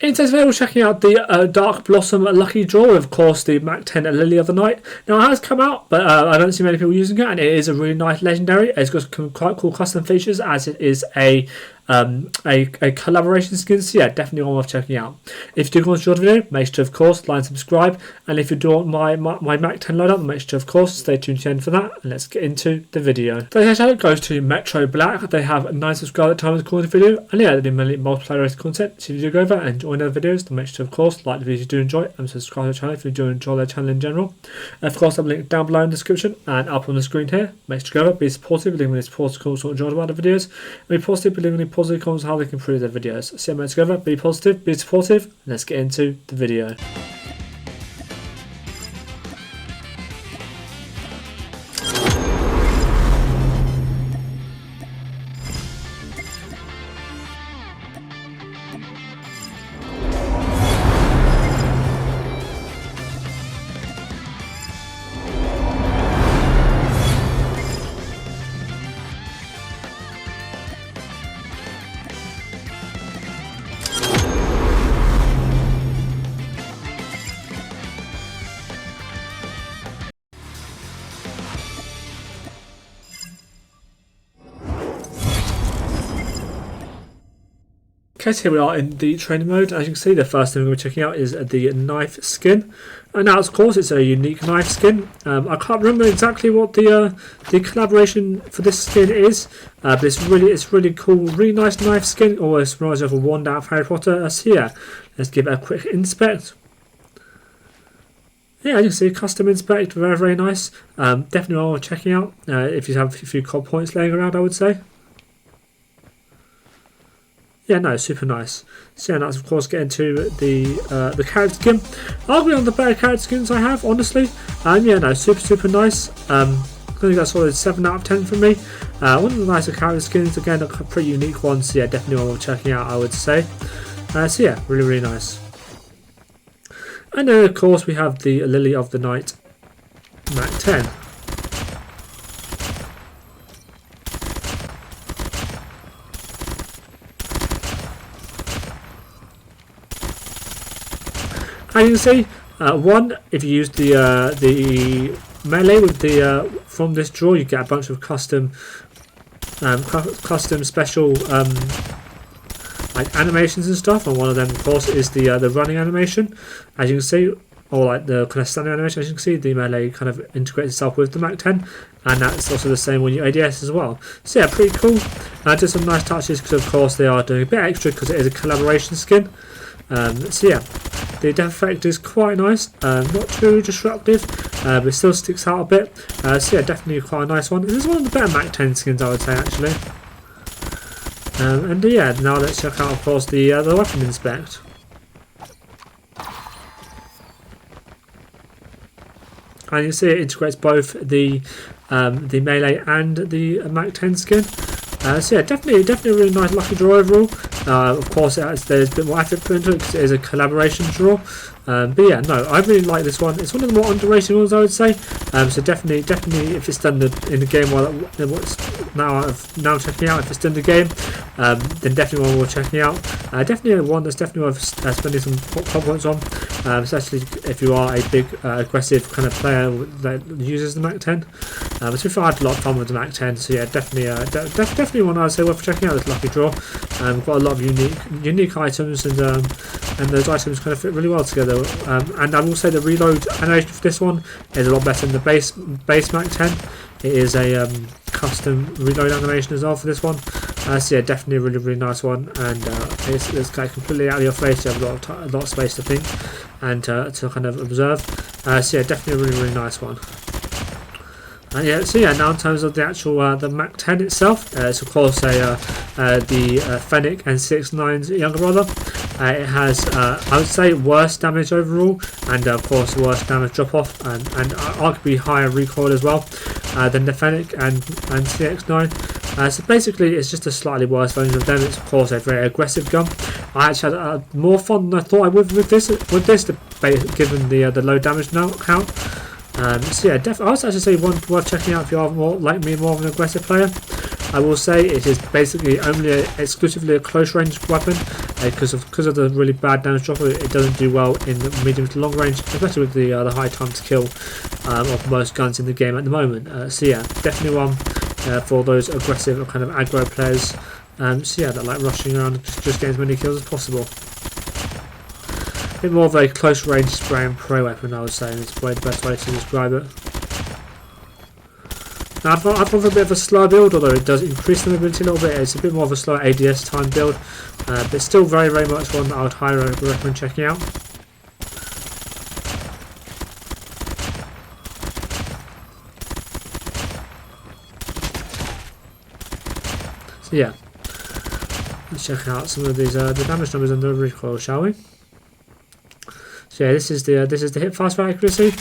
In today's video, we're checking out the Dark Blossom Lucky Draw, of course, the MAC-10 Lily of the Night. Now, it has come out, but I don't see many people using it, and it is a really nice legendary. It's got some quite cool custom features, as it is a collaboration skin, so yeah, definitely one worth checking out. If you do want to enjoy the video, make sure to, of course, like and subscribe, and if you do want my MAC-10 loadout, make sure to, of course, stay tuned to the end for that, and let's get into the video. Today's shout out goes to Metro Black. They have 9 subscribers at the time of recording the video, and yeah, they do mainly multiplayer related content, so if you do go over and enjoy their videos, then make sure to, of course, like the videos you do enjoy, and subscribe to the channel if you do enjoy their channel in general. And of course, I'll link down below in the description, and up on the screen here. Make sure to go over, be supportive, leave me supportive comments what you enjoyed about the videos, and be positive, leave me positive comments on how they can improve their videos. So yeah, together, be positive, be supportive, and let's get into the video. Okay, so here we are in the training mode. As you can see, the first thing we're going to be checking out is the knife skin. And now, of course, it's a unique knife skin. I can't remember exactly what the collaboration for this skin is, but it's really cool, really nice knife skin. Always reminds me of a wand out of Harry Potter. So yeah, let's give it a quick inspect. Yeah, as you can see, custom inspect, very nice. Definitely worth checking out if you have a few COD points laying around, I would say. Yeah, no, super nice. So yeah, that's of course getting to the character skin. Arguably one of the better character skins I have, honestly. Yeah, no, super nice. I think that's solid 7 out of 10 for me. One of the nicer character skins, again, a pretty unique one. So yeah, definitely worth checking out, I would say. So yeah, really nice. And then of course we have the Lily of the Night MAC-10. As you can see, one, if you use the melee with the from this draw, you get a bunch of custom special like animations and stuff. And one of them, of course, is the running animation. As you can see, or like the kind of standing animation. As you can see, the melee kind of integrates itself with the MAC-10, and that's also the same when you ADS as well. So yeah, pretty cool. Just some nice touches because, of course, they are doing a bit extra because it is a collaboration skin. So yeah, the depth effect is quite nice, not too disruptive, but it still sticks out a bit. So yeah, definitely quite a nice one. This is one of the better MAC-10 skins, I would say, actually. And yeah, now let's check out, of course, the weapon inspect. And you see it integrates both the melee and the MAC-10 skin. So yeah, definitely a really nice lucky draw overall. Of course, there's a bit more effort put into it because it is a collaboration draw. But yeah, no, I really like this one. It's one of the more underrated ones, I would say. So definitely, if it's done in the game while now checking out, if it's done in the game, then definitely one worth checking out. Definitely one that's definitely worth spending some top points on, especially if you are a big aggressive kind of player that uses the MAC-10. To be fair, I had a lot of fun with the MAC-10, so yeah, definitely one I would say worth checking out. This lucky draw. Got a lot of unique items, and those items kind of fit really well together. And I will say the reload animation for this one is a lot better than the base MAC-10. It is a custom reload animation as well for this one. So yeah, definitely a really nice one, and it's like completely out of your face. You have a lot of space to think and to kind of observe. So yeah, definitely a really nice one. Yeah, so yeah, now in terms of the actual the MAC-10 itself, it's of course the Fennec and 6.9's younger brother. It has, I would say, worse damage overall, and of course worse damage drop off, and arguably higher recoil as well than the Fennec and CX9. So basically, it's just a slightly worse version of them. It's of course a very aggressive gun. I actually had more fun than I thought I would with this, given the low damage now count. So yeah, I would actually say one worth checking out if you are more like me, more of an aggressive player. I will say it is basically only exclusively a close range weapon because of the really bad damage drop. It doesn't do well in medium to long range, especially with the high time to kill of most guns in the game at the moment. So yeah, definitely one for those aggressive kind of aggro players. So yeah, that like rushing around, just getting as many kills as possible. A bit more of a close range spray and pray weapon, I would say, is probably the best way to describe it. Now, I've gone for a bit of a slow build, although it does increase the mobility a little bit. It's a bit more of a slow ADS time build, but still very, very much one that I would highly recommend checking out. So yeah, let's check out some of these the damage numbers and the recoil, shall we? So yeah, this is the hip fast for accuracy.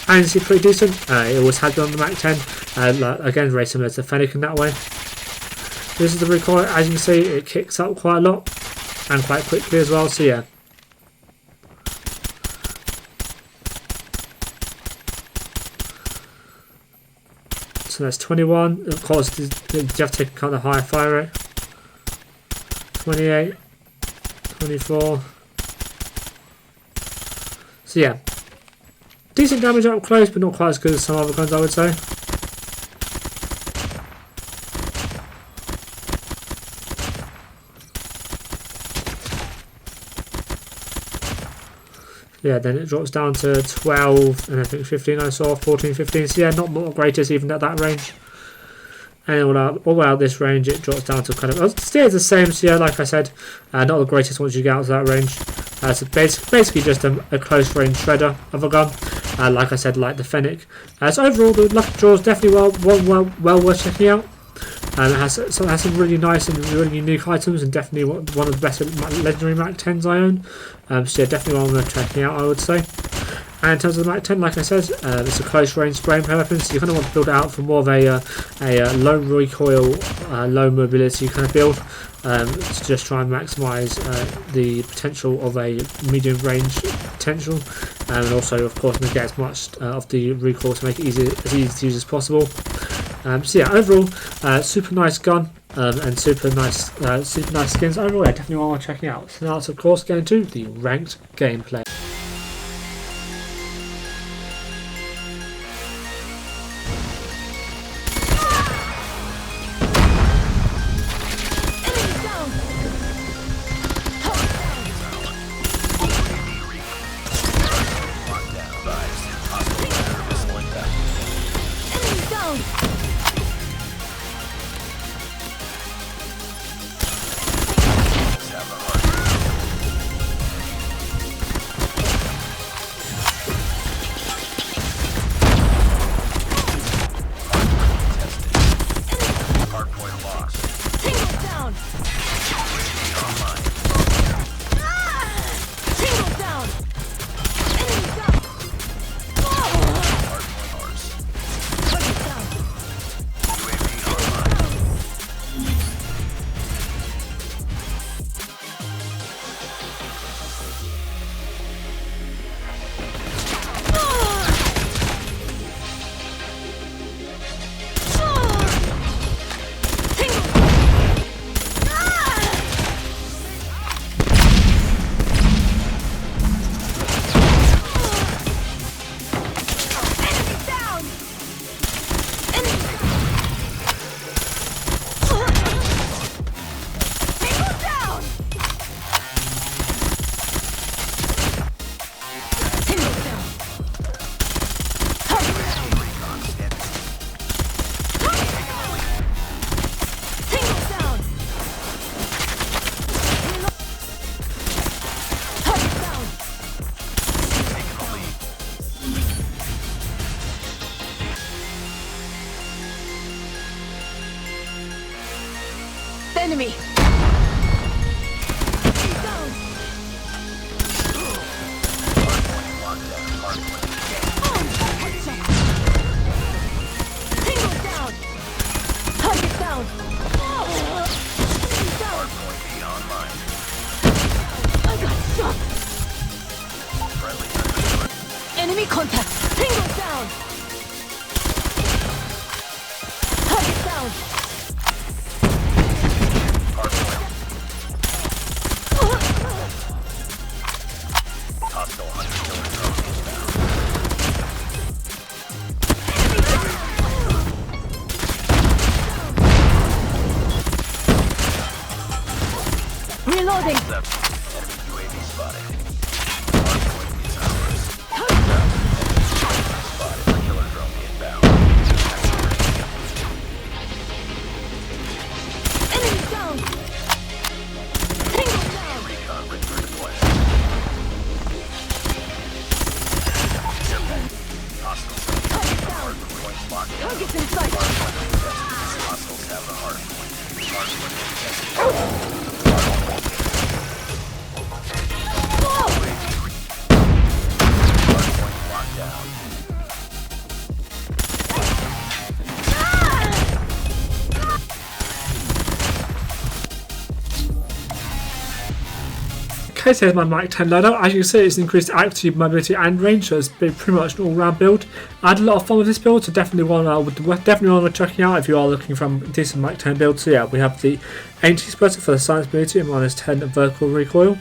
And it's pretty decent. It always had been on the MAC-10. Again, very similar to Fennec in that way. This is the recoil. As you can see, it kicks up quite a lot and quite quickly as well. So yeah. So that's 21. Of course, you have to take account the higher fire rate. 28, 24. So yeah. Decent damage up close, but not quite as good as some other guns, I would say. Yeah, then it drops down to 12, and I think 15 I saw, 14, 15. So yeah, not the greatest even at that range. And all out this range, it drops down to kind of, stays the same. So yeah, like I said, not the greatest once you get out to that range. So basically just a close range shredder of a gun. Like I said, like the Fennec. So overall, the Lucky Draw is definitely well worth checking out. And it has some really nice and really unique items, and definitely one of the best legendary MAC-10s I own. So yeah, definitely one worth checking out, I would say. And in terms of the MAC-10, like I said, it's a close range spray and pray weapon, so you kind of want to build it out for more of a low recoil, low mobility kind of build. To just try and maximise the potential of a medium range potential, and also of course get as much of the recoil to make it as easy to use as possible. So yeah, overall, super nice gun and super nice skins. Overall, yeah, definitely one worth checking out. So now let's of course go into the ranked gameplay. Enemy! Enemy contact! Tango down! Target down! Reloading. Enemy UAV spotted. Hardpoint is ours. Spotted. Killer drone inbound. Enemy down. Tango down. Recon ready for deployment. Hostiles. Target down. Hardpoint locked down. Target's in sight. Hostiles have the hardpoint. Hardpoint contested. Whoa! Hardpoint locked down. Okay, so here's my MAC-10 loadout. As you can see, it's increased accuracy, mobility and range, so it's been pretty much an all-round build. I had a lot of fun with this build, so definitely one worth checking out if you are looking for a decent MAC-10 build. So yeah, we have the 80 splitter for the science ability and -10 vertical recoil.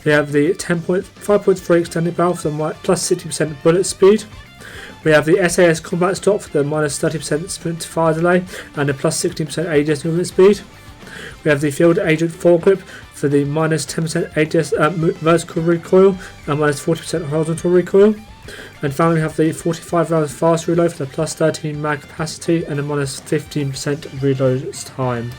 We have the 5.3 extended barrel for the plus 60% bullet speed. We have the SAS combat stock for the -30% sprint to fire delay and the plus 16% ADS movement speed. We have the field agent foregrip for the -10% ADS vertical recoil and -40% horizontal recoil. And finally we have the 45 rounds fast reload for the plus 13 mag capacity and a -15% reload time.